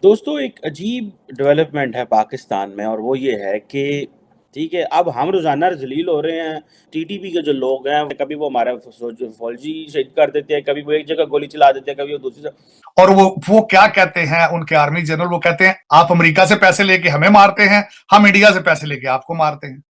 दोस्तों एक अजीब डेवलपमेंट है पाकिस्तान में और वो ये है कि ठीक है, अब हम रोज़ाना ज़लील हो रहे हैं। टीटीपी के जो लोग हैं, कभी वो हमारा फौजी शहीद कर देते हैं, कभी वो एक जगह गोली चला देते हैं, कभी वो दूसरी जगह। और वो क्या कहते हैं, उनके आर्मी जनरल वो कहते हैं आप अमेरिका से पैसे लेके हमें मारते हैं, हम इंडिया से पैसे लेके आपको मारते हैं।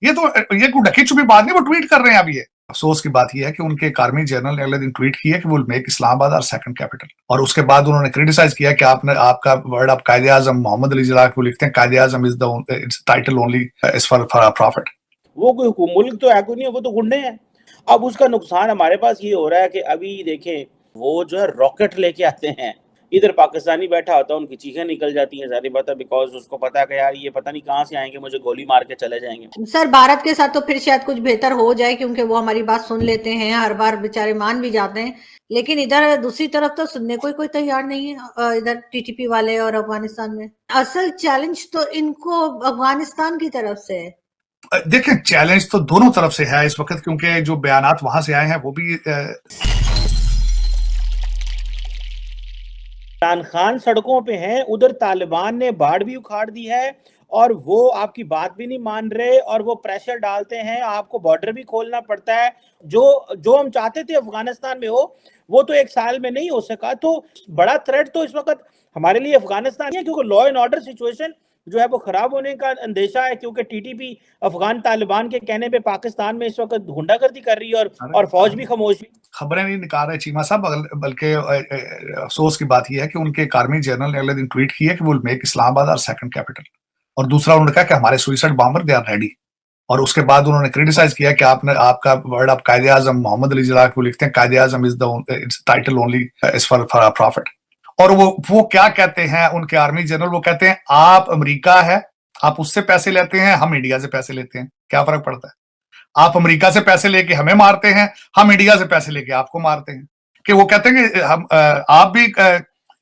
ये कोई ढकी छुपी बात नहीं, वो ट्वीट कर रहे हैं अभी। ये अफसोस की बात यह है कि उनके एक आर्मी जनरल ने अगले दिन ट्वीट किया कि will make Islamabad our second capital, और उसके बाद उन्होंने क्रिटिसाइज किया कि आपने आपका वर्ड आप कायदे आजम मोहम्मद अली जिन्ना को लिखते हैं, Quaid-e-Azam is the its title only is for profit. वो कोई मुल्क तो है कोई नहीं, वो तो गुंडे हैं। अब उसका नुकसान हमारे पास ये हो रहा है कि अभी देखें, वो जो है रॉकेट लेके आते हैं, इधर पाकिस्तानी बैठा होता है, उनकी चीखें निकल जाती हैं, ज़ाहिर बात है, बिकॉज़ उसको पता है कि यार ये पता नहीं कहाँ से आएँगे, मुझे गोली मार के चले जाएँगे। सर, भारत के साथ तो फिर शायद कुछ बेहतर हो जाए, क्योंकि वो हमारी बात सुन लेते हैं, हर बार बेचारे मान भी जाते हैं। लेकिन इधर दूसरी तरफ तो सुनने को ही कोई तैयार नहीं है, इधर टीटीपी वाले और अफगानिस्तान में। असल चैलेंज तो इनको अफगानिस्तान की तरफ से है। देखिए, चैलेंज तो दोनों तरफ से है इस वक्त, क्योंकि जो बयानात वहां से आए हैं वो भी इमरान खान सड़कों पे हैं, उधर तालिबान ने बाढ़ भी उखाड़ दी है और वो आपकी बात भी नहीं मान रहे और वो प्रेशर डालते हैं, आपको बॉर्डर भी खोलना पड़ता है। जो जो हम चाहते थे अफगानिस्तान में हो, वो तो एक साल में नहीं हो सका। तो बड़ा थ्रेट तो इस वक्त हमारे लिए अफगानिस्तान है, क्योंकि लॉ एंड ऑर्डर सिचुएशन जो है वो खराब होने का अंदेशा है, क्योंकि टीटीपी अफगान तालिबान के कहने पे पाकिस्तान में इस वक्त गुंडागर्दी कर रही है और फौज भी खामोश भी। खबरें नहीं निकाल रहे चीमा साहब, बल्कि अफसोस की बात यह है कि उनके एक आर्मी जनरल ने अगले दिन ट्वीट किया कि will make Islamabad our second capital, और दूसरा उन्होंने कहा कि हमारे suicide bomber they are ready. और उसके बाद उन्होंने क्रिटिसाइज किया कि आपने आपका वर्ड आप कायदे आजम मोहम्मद अली जिन्ना को लिखते हैं, Quaid-e-Azam is the its title only is for profit. और वो क्या कहते हैं, उनके आर्मी जनरल वो कहते हैं आप अमेरिका है, आप उससे पैसे लेते हैं, हम इंडिया से पैसे लेते हैं, क्या फर्क पड़ता है? आप अमेरिका से पैसे लेके हमें मारते हैं, हम इंडिया से पैसे लेके आपको मारते हैं। कि वो कहते हैं कि आप भी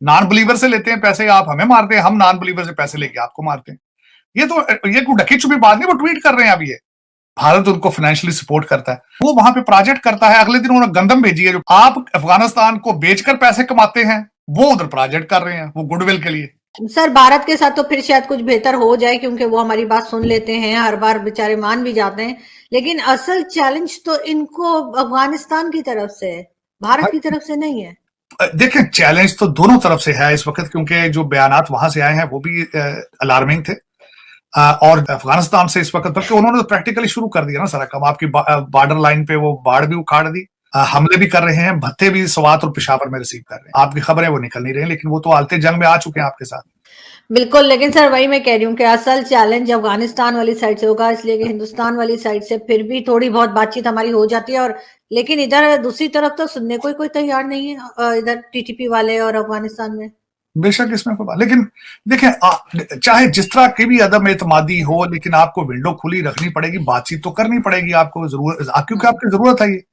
नॉन बिलीवर से लेते हैं पैसे, आप हमें मारते हैं, हम नॉन बिलीवर से पैसे लेके आपको मारते हैं। ये कोई ढकी छुपी बात नहीं, वो ट्वीट कर रहे हैं अभी। ये भारत उनको फाइनेंशियली सपोर्ट करता है, वो वहां पे प्रोजेक्ट करता है। अगले दिन उन्होंने गंदम भेजी है, जो आप अफगानिस्तान को बेचकर पैसे कमाते हैं, वो उधर प्रोजेक्ट कर रहे हैं, वो गुडविल के लिए। सर, भारत के साथ तो फिर शायद कुछ बेहतर हो जाए, क्योंकि वो हमारी बात सुन लेते हैं, हर बार बेचारे मान भी जाते हैं। लेकिन असल चैलेंज तो इनको अफगानिस्तान की तरफ से है, भारत की तरफ से नहीं है। देखिए, चैलेंज तो दोनों तरफ से है इस वक्त, क्योंकि जो बयानात वहां से आए हैं वो भी अलार्मिंग थे। और अफगानिस्तान से इस वक्त, बल्कि उन्होंने तो प्रैक्टिकली शुरू कर दिया ना सारा काम। आपकी बॉर्डर लाइन पे वो बाढ़ भी उखाड़ दी, हमले भी कर रहे हैं, भत्ते भी स्वात और पेशावर में रिसीव कर रहे हैं। आपकी खबरें वो निकल नहीं रही, लेकिन वो तो आलते जंग में आ चुके हैं आपके साथ। बिल्कुल, लेकिन सर वही मैं कह रही हूँ कि असल चैलेंज अफगानिस्तान वाली साइड से होगा, इसलिए कि हिंदुस्तान वाली साइड से फिर भी थोड़ी बहुत बातचीत हमारी हो जाती है। और लेकिन इधर दूसरी तरफ तो सुनने को ही कोई तैयार नहीं है, इधर टीटीपी वाले और अफगानिस्तान में। बेशक इसमें कोई बात, लेकिन देखें, चाहे जिस तरह की भी अदम एतमादी हो, लेकिन आपको विंडो खुली रखनी पड़ेगी, बातचीत तो करनी पड़ेगी आपको, क्योंकि आपकी जरूरत है ये।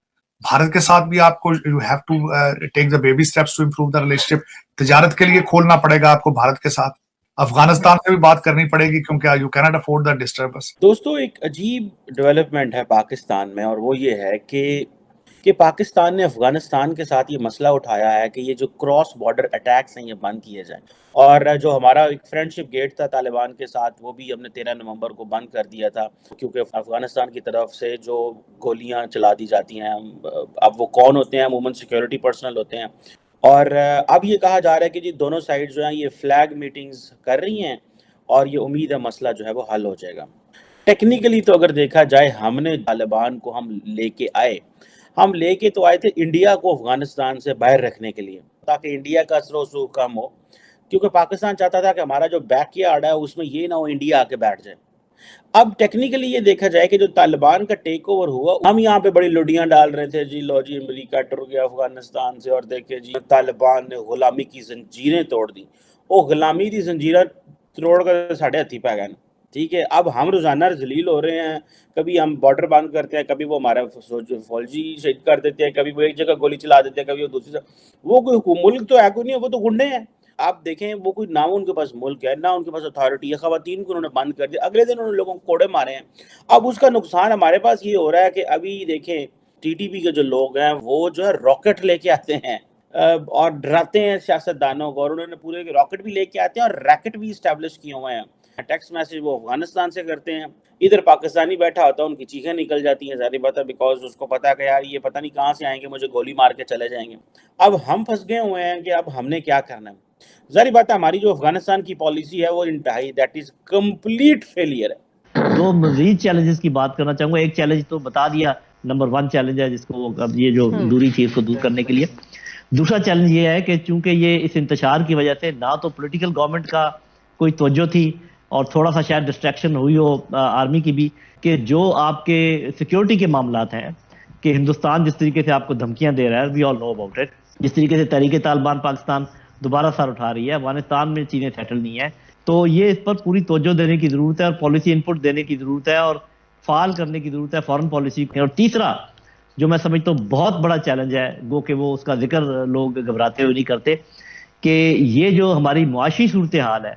भारत के साथ भी आपको you have to take the baby steps to improve the relationship. तिजारत के लिए खोलना पड़ेगा आपको भारत के साथ, अफगानिस्तान से भी बात करनी पड़ेगी, क्योंकि you cannot afford the disturbance. दोस्तों एक अजीब डेवलपमेंट है पाकिस्तान में और वो ये है कि पाकिस्तान ने अफगानिस्तान के साथ ये मसला उठाया है कि ये जो क्रॉस बॉर्डर अटैक्स हैं ये बंद किए जाएं। और जो हमारा एक फ्रेंडशिप गेट था तालिबान के साथ, वो भी हमने 13 नवंबर को बंद कर दिया था, क्योंकि अफगानिस्तान की तरफ से जो गोलियां चला दी जाती हैं, अब वो कौन होते हैं, अमूमन सिक्योरिटी पर्सनल होते हैं। और अब ये कहा जा रहा है कि जी दोनों साइड जो हैं ये फ्लैग मीटिंग्स कर रही हैं और ये उम्मीद है मसला जो है वो हल हो जाएगा। टेक्निकली तो अगर देखा जाए, हमने तालिबान को हम लेके तो आए थे इंडिया को अफगानिस्तान से बाहर रखने के लिए, ताकि इंडिया का असर रसूख कम हो, क्योंकि पाकिस्तान चाहता था कि हमारा जो बैकयार्ड है उसमें ये ना हो इंडिया आके बैठ जाए। अब टेक्निकली ये देखा जाए कि जो तालिबान का टेक ओवर हुआ, हम यहाँ पे बड़ी लुडियां डाल रहे थे, जी लो जी अमेरिका टुर गया अफगानिस्तान से और देखे जी तालिबान ने गुलामी की जंजीरें तोड़ दी। वो गुलामी की जंजीरें तोड़ कर साढ़े हथी पै गए। ठीक है, अब हम रोज़ाना ज़लील हो रहे हैं, कभी हम बॉर्डर बंद करते हैं, कभी वो हमारा फौजी शहीद कर देते हैं, कभी वो एक जगह गोली चला देते हैं, कभी वो दूसरी जगह। वो कोई मुल्क तो है कोई नहीं, वो तो गुंडे हैं। आप देखें, वो कोई ना उनके पास मुल्क है, ना उनके पास अथॉरिटी है, ख़वातीन को उन्होंने बंद कर दिया, अगले दिन उन्होंने लोगों को कोड़े मारे हैं। अब उसका नुकसान हमारे पास ये हो रहा है कि अभी देखें, टीटीपी के जो लोग हैं वो जो है रॉकेट लेके आते हैं, और डराते हैं सियासतदानों को, और उन्होंने पूरे रॉकेट भी लेके आते हैं और रैकेट भी इस्टेब्लिश किए हुए हैं। टेक्स्ट मैसेज वो अफगानिस्तान से करते हैं, इधर पाकिस्तानी बैठा होता है, उनकी चीखें निकल जाती हैं, ज़ाहिर बात है, बिकॉज उसको पता है कि यार ये पता नहीं कहाँ से आएंगे, मुझे गोली मार के चले जाएंगे। अब हम फंस गए हुए हैं कि अब हमने क्या करना है। ज़ाहिर बात है, हमारी जो अफगानिस्तान की पॉलिसी है वो इंतहाई, दैट इज कंप्लीट फेलियर है। दो मजीद चैलेंजेस की बात करना चाहूंगा। एक चैलेंज तो बता दिया, नंबर 1 चैलेंज है जिसको अब ये जो दूरी थी इसको दूर करने के लिए। दूसरा चैलेंज ये है कि चूंकि ये इस इंतशार की वजह से ना तो पॉलिटिकल गवर्नमेंट का कोई तवज्जो थी और थोड़ा सा शायद डिस्ट्रैक्शन हुई हो आर्मी की भी, कि जो आपके सिक्योरिटी के मामलात हैं कि हिंदुस्तान जिस तरीके से आपको धमकियां दे रहा है, we all know about it, जिस तरीके से तहरीक तालिबान पाकिस्तान दोबारा सर उठा रही है, अफगानिस्तान में चीजें सेटल नहीं है, तो ये इस पर पूरी तवज्जो देने की जरूरत है और पॉलिसी इनपुट देने की जरूरत है और फाल करने की जरूरत है फॉरेन पॉलिसी। और तीसरा जो मैं समझता हूँ बहुत बड़ा चैलेंज है, गो कि वो उसका जिक्र लोग घबराते हुए नहीं करते, कि ये जो हमारी मुआशी सूरत हाल है,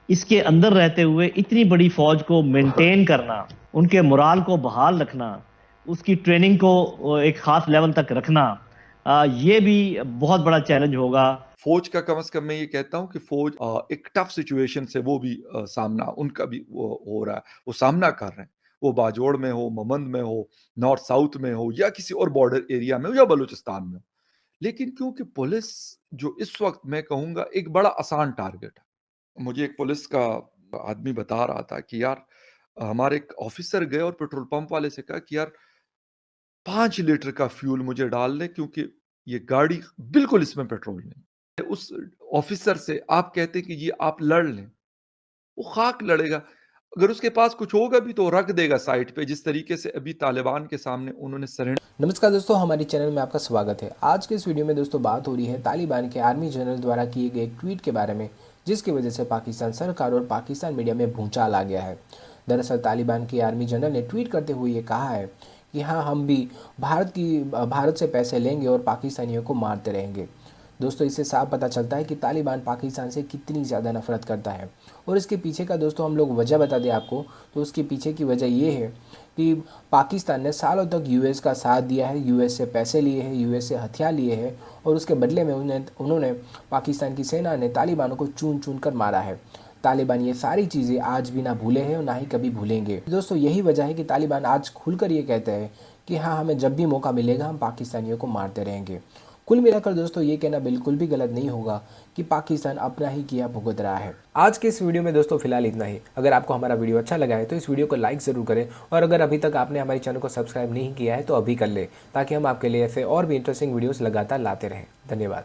इसके अंदर रहते हुए इतनी बड़ी फौज को मेंटेन करना, उनके मोराल को बहाल रखना, उसकी ट्रेनिंग को एक खास लेवल तक रखना, ये भी बहुत बड़ा चैलेंज होगा। फौज का कम से कम मैं ये कहता हूँ कि फौज एक टफ सिचुएशन से वो भी सामना उनका भी वो हो रहा है, वो सामना कर रहे हैं, वो बाजोड़ में हो, ममंद में हो, नॉर्थ साउथ में हो, या किसी और बॉर्डर एरिया में हो, या बलूचिस्तान में हो। लेकिन क्योंकि पुलिस जो इस वक्त मैं कहूँगा एक बड़ा आसान टारगेट है। मुझे एक पुलिस का आदमी बता रहा था कि यार हमारे एक ऑफिसर गए और पेट्रोल पंप वाले से कहा कि यार 5 लीटर का फ्यूल मुझे डाल दें क्योंकि ये गाड़ी बिल्कुल इसमें पेट्रोल नहीं। उस ऑफिसर से आप कहते कि ये आप लड़ लें, वो खाक लड़ेगा। अगर उसके पास कुछ होगा भी तो रख देगा साइड पे, जिस तरीके से अभी तालिबान के सामने उन्होंने सरेंडर। नमस्कार दोस्तों, हमारे चैनल में आपका स्वागत है। आज के इस वीडियो में दोस्तों बात हो रही है तालिबान के आर्मी जनरल द्वारा किए गए एक ट्वीट के बारे में, जिसकी वजह से पाकिस्तान सरकार और पाकिस्तान मीडिया में भूचाल आ गया है। दरअसल तालिबान के आर्मी जनरल ने ट्वीट करते हुए ये कहा है कि हाँ, हम भी भारत से पैसे लेंगे और पाकिस्तानियों को मारते रहेंगे। दोस्तों, इससे साफ पता चलता है कि तालिबान पाकिस्तान से कितनी ज़्यादा नफरत करता है। और इसके पीछे का दोस्तों हम लोग वजह बता दें आपको, तो उसके पीछे की वजह ये है कि पाकिस्तान ने सालों तक यूएस का साथ दिया है, यूएस से पैसे लिए हैं, यूएस से हथियार लिए हैं, और उसके बदले में उन्होंने पाकिस्तान की सेना ने तालिबानों को चुन चुन कर मारा है। तालिबान ये सारी चीज़ें आज भी ना भूले हैं और ना ही कभी भूलेंगे। दोस्तों, यही वजह है कि तालिबान आज खुलकर ये कहते हैं कि हाँ, हमें जब भी मौका मिलेगा हम पाकिस्तानियों को मारते रहेंगे। कुल मिलाकर दोस्तों ये कहना बिल्कुल भी गलत नहीं होगा कि पाकिस्तान अपना ही किया भुगत रहा है। आज के इस वीडियो में दोस्तों फिलहाल इतना ही। अगर आपको हमारा वीडियो अच्छा लगा है तो इस वीडियो को लाइक ज़रूर करें, और अगर अभी तक आपने हमारे चैनल को सब्सक्राइब नहीं किया है तो अभी कर ले, ताकि हम आपके लिए ऐसे और भी इंटरेस्टिंग वीडियोस लगातार लाते रहें। धन्यवाद।